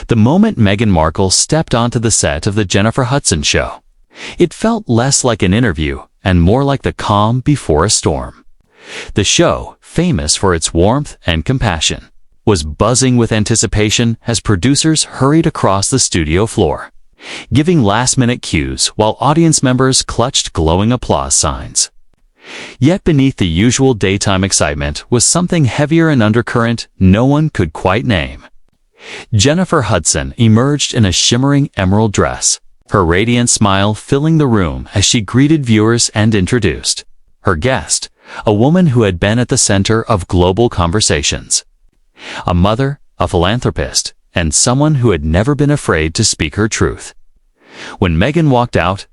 The moment Meghan Markle stepped onto the set of the Jennifer Hudson show, it felt less like an interview and more like the calm before a storm. The show, famous for its warmth and compassion, was buzzing with anticipation as producers hurried across the studio floor, giving last-minute cues while audience members clutched glowing applause signs. Yet beneath the usual daytime excitement was something heavier and undercurrent no one could quite name. Jennifer Hudson emerged in a shimmering emerald dress, her radiant smile filling the room as she greeted viewers and introduced her guest, a woman who had been at the center of global conversations. A mother, a philanthropist, and someone who had never been afraid to speak her truth. When Meghan walked out,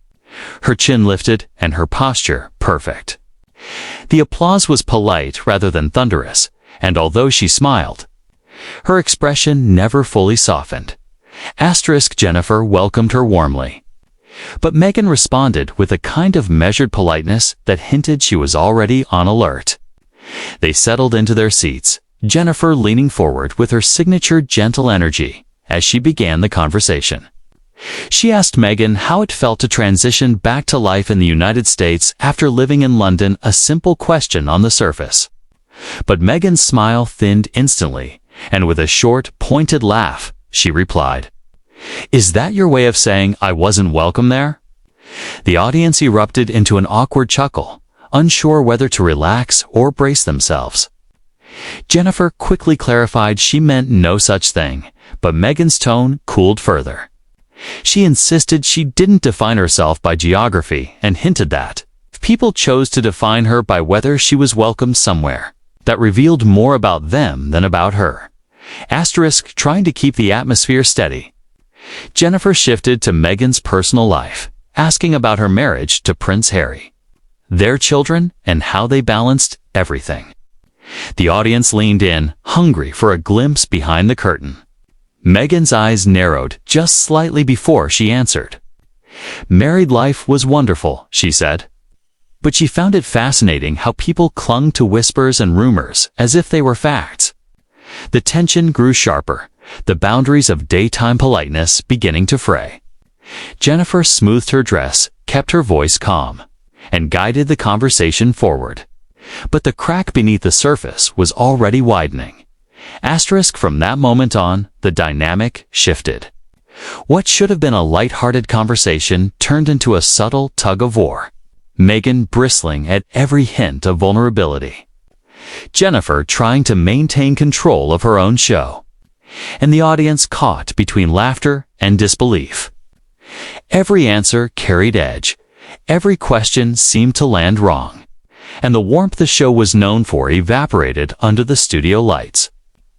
her chin lifted and her posture perfect. The applause was polite rather than thunderous, and although she smiled, her expression never fully softened. Jennifer welcomed her warmly. But Meghan responded with a kind of measured politeness that hinted she was already on alert. They settled into their seats, Jennifer leaning forward with her signature gentle energy as she began the conversation. She asked Meghan how it felt to transition back to life in the United States after living in London, a simple question on the surface. But Meghan's smile thinned instantly, and with a short, pointed laugh, she replied, "Is that your way of saying I wasn't welcome there?" The audience erupted into an awkward chuckle, unsure whether to relax or brace themselves. Jennifer quickly clarified she meant no such thing, but Meghan's tone cooled further. She insisted she didn't define herself by geography and hinted that if people chose to define her by whether she was welcome somewhere, that revealed more about them than about her. Trying to keep the atmosphere steady. Jennifer shifted to Meghan's personal life, asking about her marriage to Prince Harry, their children, and how they balanced everything. The audience leaned in, hungry for a glimpse behind the curtain. Meghan's eyes narrowed just slightly before she answered. Married life was wonderful, she said. But she found it fascinating how people clung to whispers and rumors as if they were facts. The tension grew sharper, the boundaries of daytime politeness beginning to fray. Jennifer smoothed her dress, kept her voice calm, and guided the conversation forward. But the crack beneath the surface was already widening. From that moment on, the dynamic shifted. What should have been a light-hearted conversation turned into a subtle tug-of-war, Meghan bristling at every hint of vulnerability. Jennifer trying to maintain control of her own show, and the audience caught between laughter and disbelief. Every answer carried edge, every question seemed to land wrong, and the warmth the show was known for evaporated under the studio lights.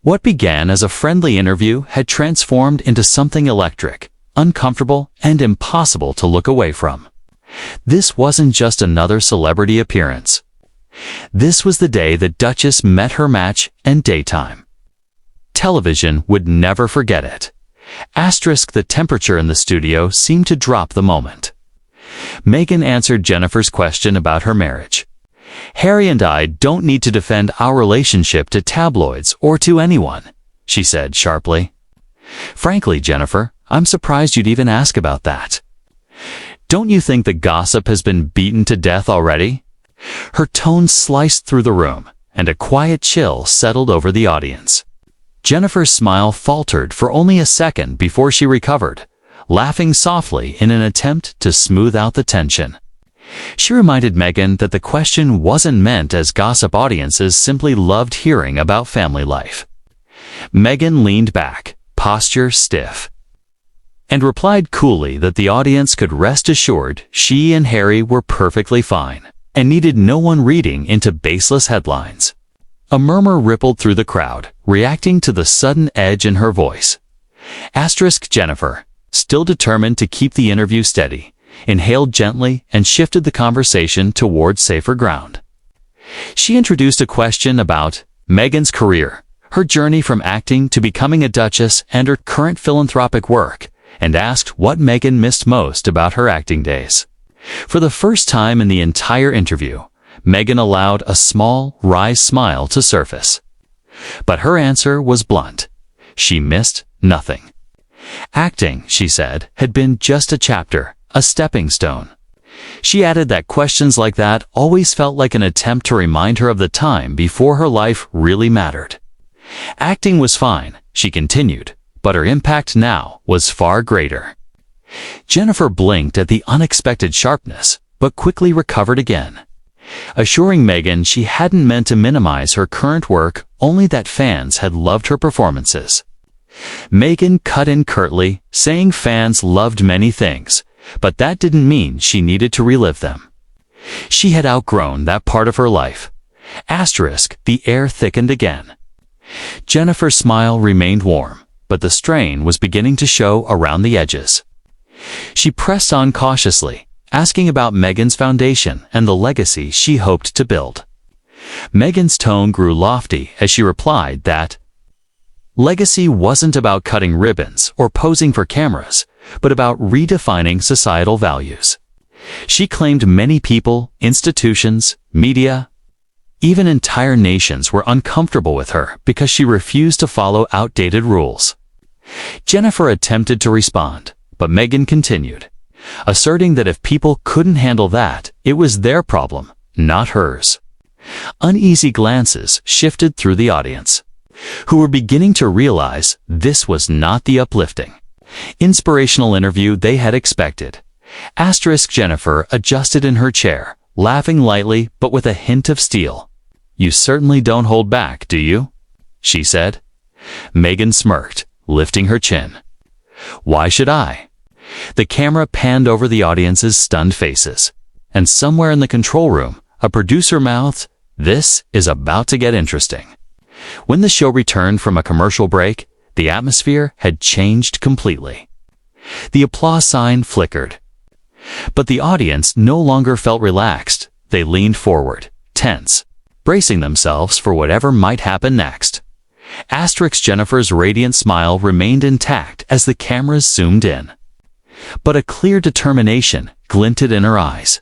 What began as a friendly interview had transformed into something electric, uncomfortable, and impossible to look away from. This wasn't just another celebrity appearance. This was the day the Duchess met her match, and daytime television would never forget it. The temperature in the studio seemed to drop the moment. Meghan answered Jennifer's question about her marriage. "Harry and I don't need to defend our relationship to tabloids or to anyone," she said sharply. "Frankly, Jennifer, I'm surprised you'd even ask about that. Don't you think the gossip has been beaten to death already?" Her tone sliced through the room, and a quiet chill settled over the audience. Jennifer's smile faltered for only a second before she recovered, laughing softly in an attempt to smooth out the tension. She reminded Meghan that the question wasn't meant as gossip audiences simply loved hearing about family life. Meghan leaned back, posture stiff, and replied coolly that the audience could rest assured she and Harry were perfectly fine and needed no one reading into baseless headlines. A murmur rippled through the crowd, reacting to the sudden edge in her voice. Jennifer, still determined to keep the interview steady, inhaled gently and shifted the conversation toward safer ground. She introduced a question about Meghan's career, her journey from acting to becoming a duchess, and her current philanthropic work, and asked what Meghan missed most about her acting days. For the first time in the entire interview, Meghan allowed a small, wry smile to surface. But her answer was blunt. She missed nothing. Acting, she said, had been just a chapter, a stepping stone. She added that questions like that always felt like an attempt to remind her of the time before her life really mattered. Acting was fine, she continued, but her impact now was far greater. Jennifer blinked at the unexpected sharpness, but quickly recovered again, assuring Meghan she hadn't meant to minimize her current work, only that fans had loved her performances. Meghan cut in curtly, saying fans loved many things, but that didn't mean she needed to relive them. She had outgrown that part of her life. Asterisk, the air thickened again. Jennifer's smile remained warm, but the strain was beginning to show around the edges. She pressed on cautiously, asking about Meghan's foundation and the legacy she hoped to build. Meghan's tone grew lofty as she replied that legacy wasn't about cutting ribbons or posing for cameras, but about redefining societal values. She claimed many people, institutions, media, even entire nations were uncomfortable with her because she refused to follow outdated rules. Jennifer attempted to respond, but Meghan continued, asserting that if people couldn't handle that, it was their problem, not hers. Uneasy glances shifted through the audience, who were beginning to realize this was not the uplifting, inspirational interview they had expected. Asterisk Jennifer adjusted in her chair, laughing lightly but with a hint of steel. "You certainly don't hold back, do you?" she said. Meghan smirked, lifting her chin. "Why should I?" The camera panned over the audience's stunned faces, and somewhere in the control room, a producer mouthed, "This is about to get interesting." When the show returned from a commercial break, the atmosphere had changed completely. The applause sign flickered. But the audience no longer felt relaxed. They leaned forward, tense, bracing themselves for whatever might happen next. Asterisk Jennifer's radiant smile remained intact as the cameras zoomed in. But a clear determination glinted in her eyes.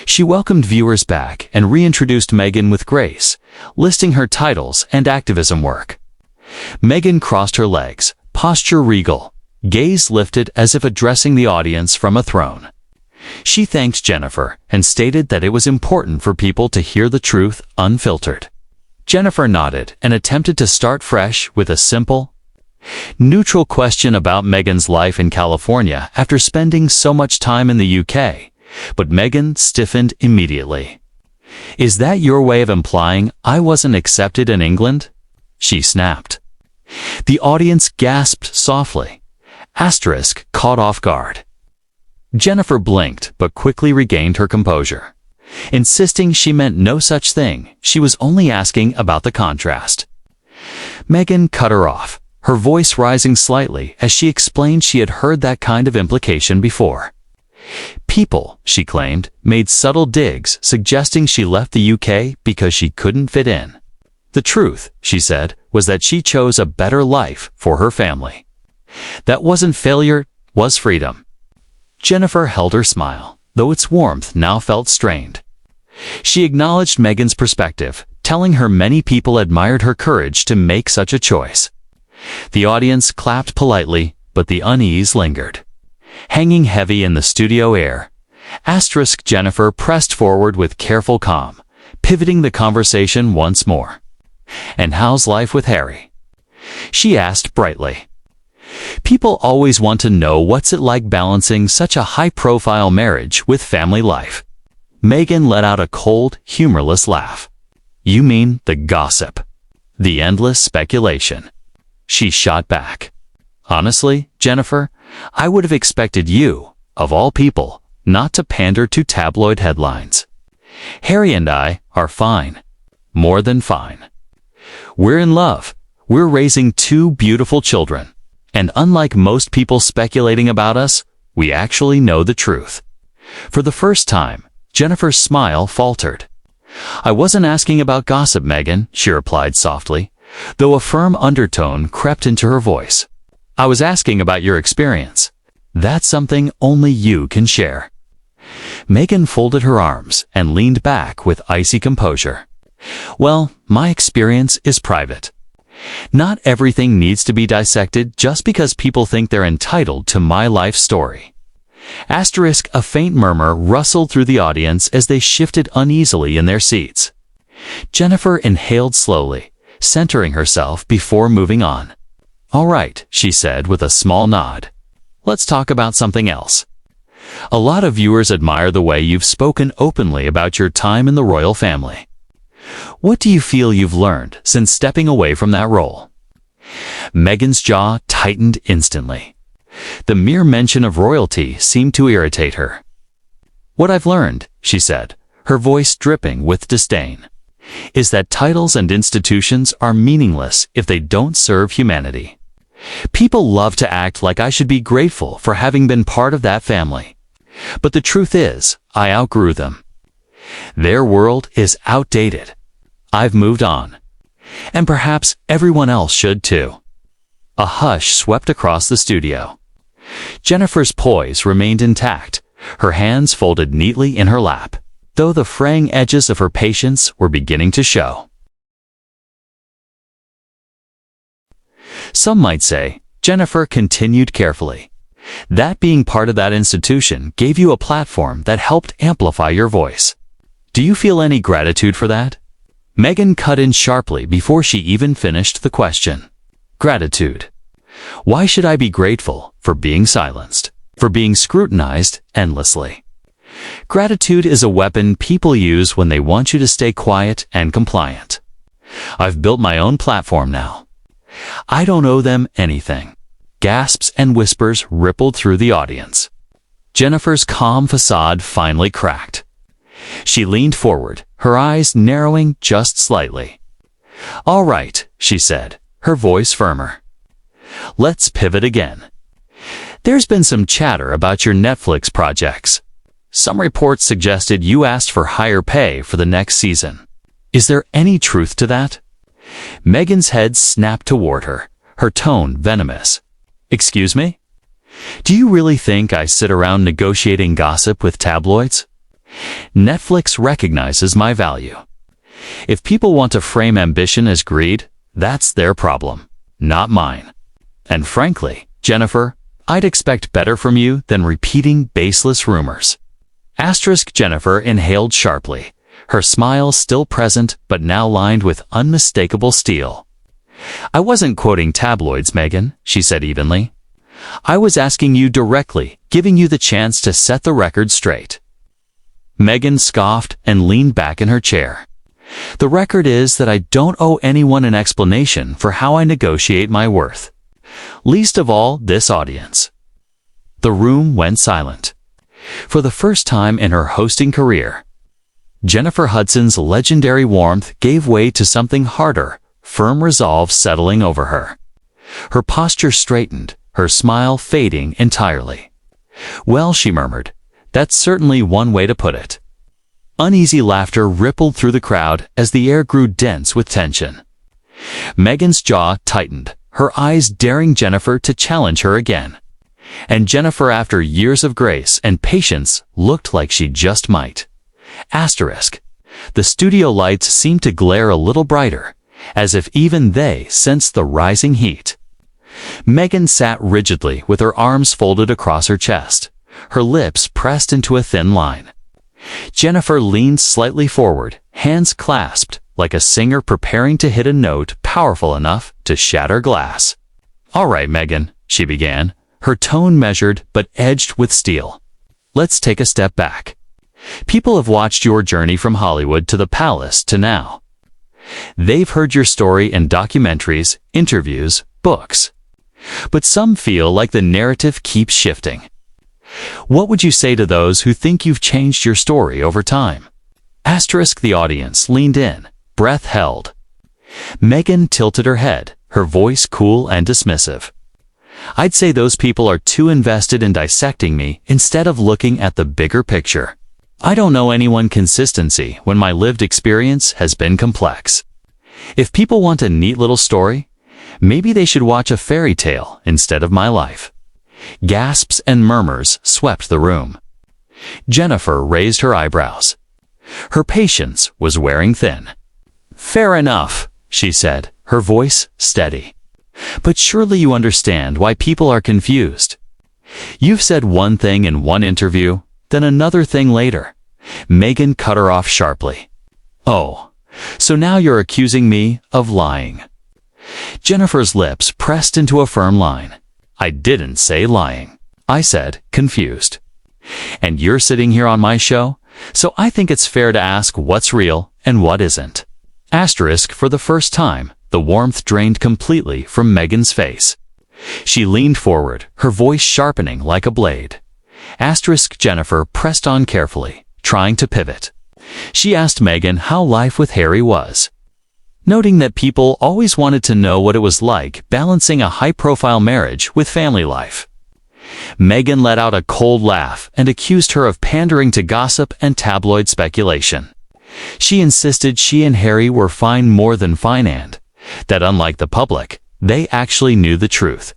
She welcomed viewers back and reintroduced Meghan with grace, listing her titles and activism work. Meghan crossed her legs, posture regal, gaze lifted as if addressing the audience from a throne. She thanked Jennifer and stated that it was important for people to hear the truth unfiltered. Jennifer nodded and attempted to start fresh with a simple, neutral question about Meghan's life in California after spending so much time in the UK, but Meghan stiffened immediately. "Is that your way of implying I wasn't accepted in England?" she snapped. The audience gasped softly. Asterisk caught off guard. Jennifer blinked but quickly regained her composure, insisting she meant no such thing. She was only asking about the contrast. Meghan cut her off, her voice rising slightly as she explained she had heard that kind of implication before. People, she claimed, made subtle digs suggesting she left the UK because she couldn't fit in. The truth, she said, was that she chose a better life for her family. That wasn't failure, was freedom. Jennifer held her smile, though its warmth now felt strained. She acknowledged Meghan's perspective, telling her many people admired her courage to make such a choice. The audience clapped politely, but the unease lingered. Hanging heavy in the studio air, Asterisk Jennifer pressed forward with careful calm, pivoting the conversation once more. "And how's life with Harry?" she asked brightly. People always want to know what's it like balancing such a high-profile marriage with family life. Meghan let out a cold, humorless laugh. "You mean the gossip, the endless speculation," she shot back. "Honestly, Jennifer, I would have expected you, of all people, not to pander to tabloid headlines. Harry and I are fine. More than fine. We're in love. We're raising 2 beautiful children. And unlike most people speculating about us, we actually know the truth." For the first time, Jennifer's smile faltered. "I wasn't asking about gossip, Meghan," she replied softly, though a firm undertone crept into her voice. "I was asking about your experience. That's something only you can share." Meghan folded her arms and leaned back with icy composure. "Well, my experience is private. Not everything needs to be dissected just because people think they're entitled to my life story. Asterisk, a faint murmur rustled through the audience as they shifted uneasily in their seats. Jennifer inhaled slowly, centering herself before moving on. "All right," she said with a small nod. "Let's talk about something else. A lot of viewers admire the way you've spoken openly about your time in the royal family. What do you feel you've learned since stepping away from that role?" Meghan's jaw tightened instantly. The mere mention of royalty seemed to irritate her. "What I've learned," she said, her voice dripping with disdain, "is that titles and institutions are meaningless if they don't serve humanity. People love to act like I should be grateful for having been part of that family. But the truth is, I outgrew them. Their world is outdated. I've moved on. And perhaps everyone else should too." A hush swept across the studio. Jennifer's poise remained intact, her hands folded neatly in her lap, though the fraying edges of her patience were beginning to show. "Some might say," Jennifer continued carefully, "that being part of that institution gave you a platform that helped amplify your voice. Do you feel any gratitude for that?" Meghan cut in sharply before she even finished the question. "Gratitude? Why should I be grateful for being silenced, for being scrutinized endlessly? Gratitude is a weapon people use when they want you to stay quiet and compliant. I've built my own platform now. I don't owe them anything." Gasps and whispers rippled through the audience. Jennifer's calm facade finally cracked. She leaned forward, her eyes narrowing just slightly. "All right," she said, her voice firmer. "Let's pivot again. There's been some chatter about your Netflix projects. Some reports suggested you asked for higher pay for the next season. Is there any truth to that?" Meghan's head snapped toward her, her tone venomous. "Excuse me? Do you really think I sit around negotiating gossip with tabloids? Netflix recognizes my value. If people want to frame ambition as greed, that's their problem, not mine. And frankly, Jennifer, I'd expect better from you than repeating baseless rumors." Asterisk, Jennifer inhaled sharply, her smile still present but now lined with unmistakable steel. "I wasn't quoting tabloids, Meghan," she said evenly. "I was asking you directly, giving you the chance to set the record straight." Meghan scoffed and leaned back in her chair. "The record is that I don't owe anyone an explanation for how I negotiate my worth. Least of all this audience." The room went silent. For the first time in her hosting career, Jennifer Hudson's legendary warmth gave way to something harder, firm resolve settling over her. Her posture straightened, her smile fading entirely. "Well," she murmured, "that's certainly one way to put it." Uneasy laughter rippled through the crowd as the air grew dense with tension. Meghan's jaw tightened, her eyes daring Jennifer to challenge her again. And Jennifer, after years of grace and patience, looked like she just might. Asterisk. The studio lights seemed to glare a little brighter, as if even they sensed the rising heat. Meghan sat rigidly with her arms folded across her chest, her lips pressed into a thin line. Jennifer leaned slightly forward, hands clasped, like a singer preparing to hit a note powerful enough to shatter glass. "All right, Meghan," she began, her tone measured but edged with steel. "Let's take a step back. People have watched your journey from Hollywood to the palace to now. They've heard your story in documentaries, interviews, books. But some feel like the narrative keeps shifting. What would you say to those who think you've changed your story over time?" Asterisk. The audience leaned in, breath held. Meghan tilted her head, her voice cool and dismissive. "I'd say those people are too invested in dissecting me instead of looking at the bigger picture. I don't know anyone consistency when my lived experience has been complex. If people want a neat little story, maybe they should watch a fairy tale instead of my life." Gasps and murmurs swept the room. Jennifer raised her eyebrows. Her patience was wearing thin. "Fair enough," she said, her voice steady. "But surely you understand why people are confused. You've said one thing in one interview, then another thing later." Meghan cut her off sharply. "Oh, so now you're accusing me of lying." Jennifer's lips pressed into a firm line. "I didn't say lying. I said confused. And you're sitting here on my show, so I think it's fair to ask what's real and what isn't." Asterisk, for the first time, the warmth drained completely from Meghan's face. She leaned forward, her voice sharpening like a blade. Asterisk, Jennifer pressed on carefully, trying to pivot. She asked Meghan how life with Harry was, noting that people always wanted to know what it was like balancing a high-profile marriage with family life. Meghan let out a cold laugh and accused her of pandering to gossip and tabloid speculation. She insisted she and Harry were fine, more than fine, and that unlike the public, they actually knew the truth.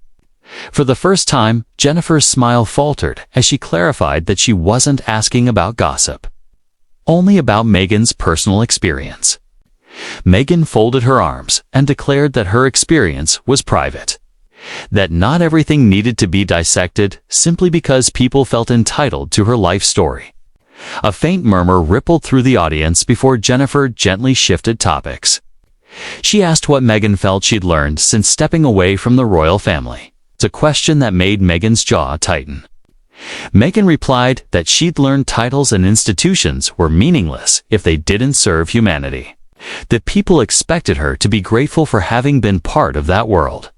For the first time, Jennifer's smile faltered as she clarified that she wasn't asking about gossip, only about Meghan's personal experience. Meghan folded her arms and declared that her experience was private, that not everything needed to be dissected simply because people felt entitled to her life story. A faint murmur rippled through the audience before Jennifer gently shifted topics. She asked what Meghan felt she'd learned since stepping away from the royal family. It's a question that made Meghan's jaw tighten. Meghan replied that she'd learned titles and institutions were meaningless if they didn't serve humanity, that people expected her to be grateful for having been part of that world.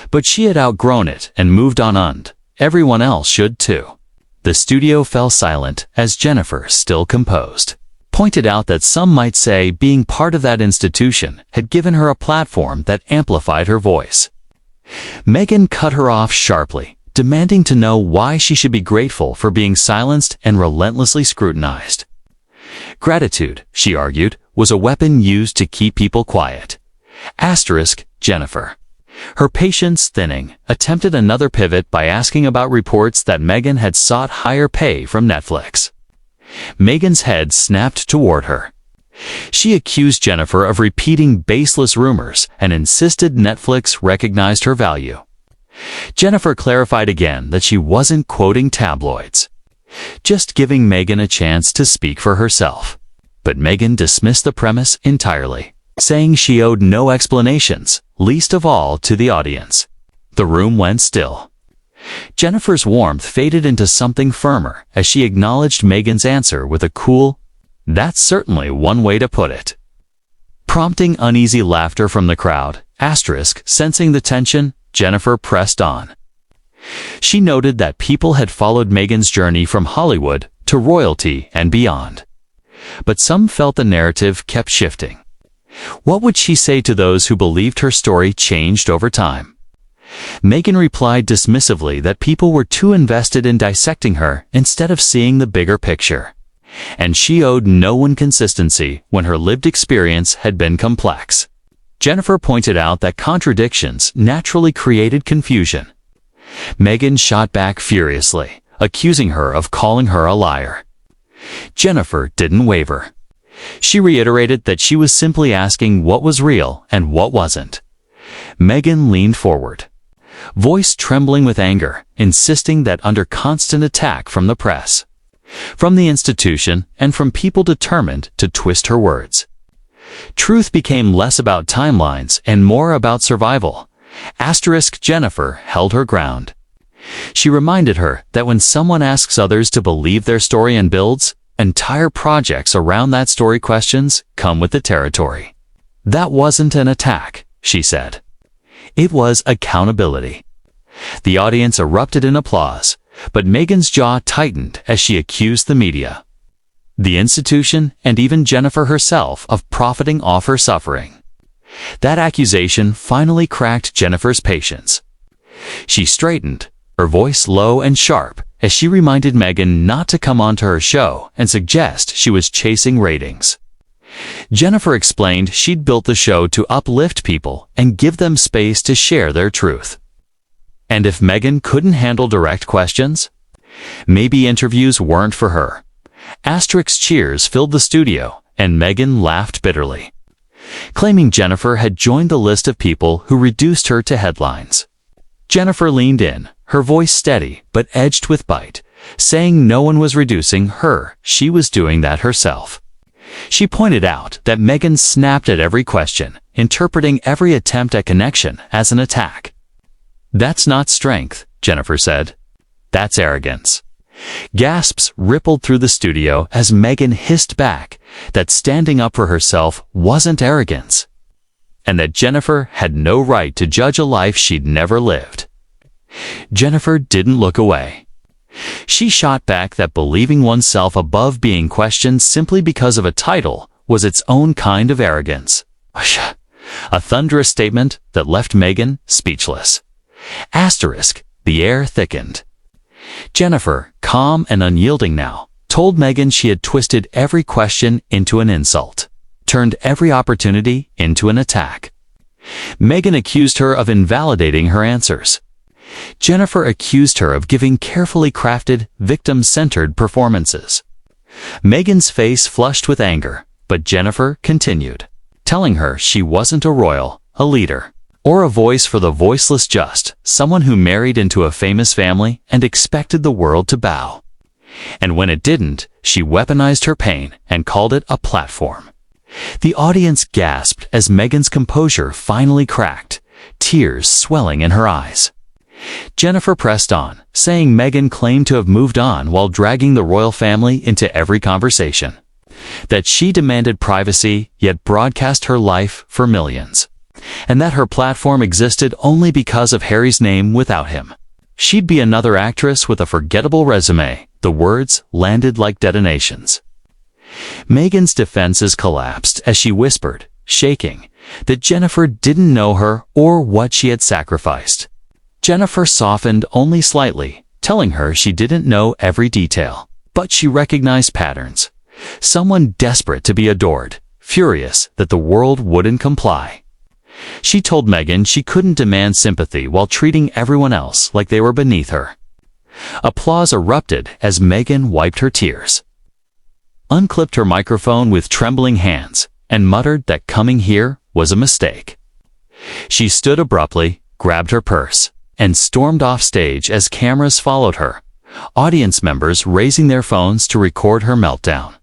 But she had outgrown it and moved on, and everyone else should too. The studio fell silent as Jennifer, still composed, pointed out that some might say being part of that institution had given her a platform that amplified her voice. Meghan cut her off sharply, demanding to know why she should be grateful for being silenced and relentlessly scrutinized. Gratitude, she argued, was a weapon used to keep people quiet. Asterisk, Jennifer, her patience thinning, attempted another pivot by asking about reports that Meghan had sought higher pay from Netflix. Meghan's head snapped toward her. She accused Jennifer of repeating baseless rumors and insisted Netflix recognized her value. Jennifer clarified again that she wasn't quoting tabloids, just giving Meghan a chance to speak for herself. But Meghan dismissed the premise entirely, saying she owed no explanations, least of all to the audience. The room went still. Jennifer's warmth faded into something firmer as she acknowledged Meghan's answer with a cool, "That's certainly one way to put it," prompting uneasy laughter from the crowd. Asterisk, sensing the tension, Jennifer pressed on. She noted that people had followed Meghan's journey from Hollywood to royalty and beyond, but some felt the narrative kept shifting. What would she say to those who believed her story changed over time? Meghan replied dismissively that people were too invested in dissecting her instead of seeing the bigger picture, and she owed no one consistency when her lived experience had been complex. Jennifer pointed out that contradictions naturally created confusion. Meghan shot back furiously, accusing her of calling her a liar. Jennifer didn't waver. She reiterated that she was simply asking what was real and what wasn't. Meghan leaned forward, voice trembling with anger, insisting that under constant attack from the press, from the institution, and from people determined to twist her words, truth became less about timelines and more about survival. Asterisk, Jennifer held her ground. She reminded her that when someone asks others to believe their story and builds entire projects around that story, questions come with the territory. That wasn't an attack, she said. It was accountability. The audience erupted in applause, but Meghan's jaw tightened as she accused the media, the institution, and even Jennifer herself of profiting off her suffering. That accusation finally cracked Jennifer's patience. She straightened, her voice low and sharp, as she reminded Meghan not to come onto her show and suggest she was chasing ratings. Jennifer explained she'd built the show to uplift people and give them space to share their truth. And if Meghan couldn't handle direct questions, maybe interviews weren't for her. Asterisk cheers filled the studio, and Meghan laughed bitterly. claiming Jennifer had joined the list of people who reduced her to headlines. Jennifer leaned in, her voice steady but edged with bite, saying no one was reducing her, she was doing that herself. She pointed out that Meghan snapped at every question, interpreting every attempt at connection as an attack. "That's not strength," Jennifer said. "That's arrogance." Gasps rippled through the studio as Meghan hissed back that standing up for herself wasn't arrogance, and that Jennifer had no right to judge a life she'd never lived. Jennifer didn't look away. She shot back that believing oneself above being questioned simply because of a title was its own kind of arrogance. A thunderous statement that left Meghan speechless. The air thickened. Jennifer, calm and unyielding now, told Meghan she had twisted every question into an insult, turned every opportunity into an attack. Meghan accused her of invalidating her answers. Jennifer accused her of giving carefully crafted, victim-centered performances. Meghan's face flushed with anger, but Jennifer continued, telling her she wasn't a royal, a leader, or a voice for the voiceless, just someone who married into a famous family and expected the world to bow. And when it didn't, she weaponized her pain and called it a platform. The audience gasped as Meghan's composure finally cracked, tears swelling in her eyes. Jennifer pressed on, saying Meghan claimed to have moved on while dragging the royal family into every conversation, that she demanded privacy yet broadcast her life for millions, and that her platform existed only because of Harry's name without him. She'd be another actress with a forgettable resume. The words landed like detonations. Meghan's defenses collapsed as she whispered, shaking, that Jennifer didn't know her or what she had sacrificed. Jennifer softened only slightly, telling her she didn't know every detail, but she recognized patterns. Someone desperate to be adored, furious that the world wouldn't comply. She told Meghan she couldn't demand sympathy while treating everyone else like they were beneath her. Applause erupted as Meghan wiped her tears, unclipped her microphone with trembling hands, and muttered that coming here was a mistake. She stood abruptly, grabbed her purse, and stormed off stage as cameras followed her, audience members raising their phones to record her meltdown.